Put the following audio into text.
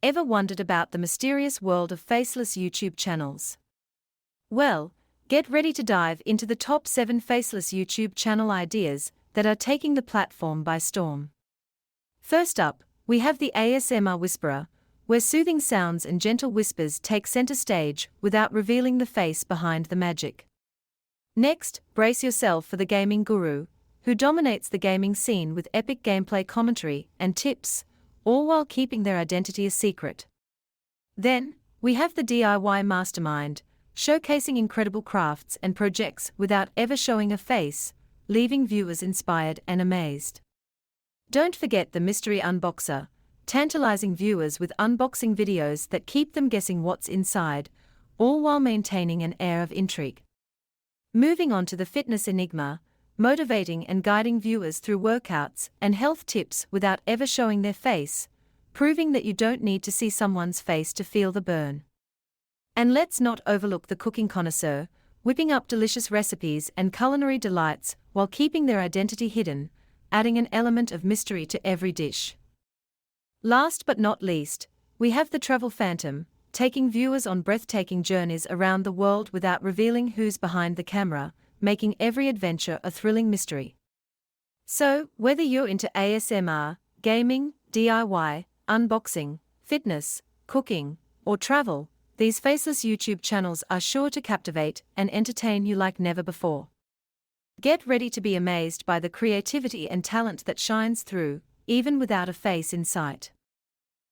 Ever wondered about the mysterious world of faceless YouTube channels? Well, get ready to dive into the top 7 faceless YouTube channel ideas that are taking the platform by storm. First up, we have the ASMR Whisperer, where soothing sounds and gentle whispers take center stage without revealing the face behind the magic. Next, brace yourself for the gaming guru, who dominates the gaming scene with epic gameplay commentary and tips, all while keeping their identity a secret. Then, we have the DIY mastermind, showcasing incredible crafts and projects without ever showing a face, leaving viewers inspired and amazed. Don't forget the mystery unboxer, tantalizing viewers with unboxing videos that keep them guessing what's inside, all while maintaining an air of intrigue. Moving on to the fitness enigma, motivating and guiding viewers through workouts and health tips without ever showing their face, proving that you don't need to see someone's face to feel the burn. And let's not overlook the cooking connoisseur, whipping up delicious recipes and culinary delights while keeping their identity hidden, adding an element of mystery to every dish. Last but not least, we have the travel phantom, taking viewers on breathtaking journeys around the world without revealing who's behind the camera, making every adventure a thrilling mystery. So, whether you're into ASMR, gaming, DIY, unboxing, fitness, cooking, or travel, these faceless YouTube channels are sure to captivate and entertain you like never before. Get ready to be amazed by the creativity and talent that shines through, even without a face in sight.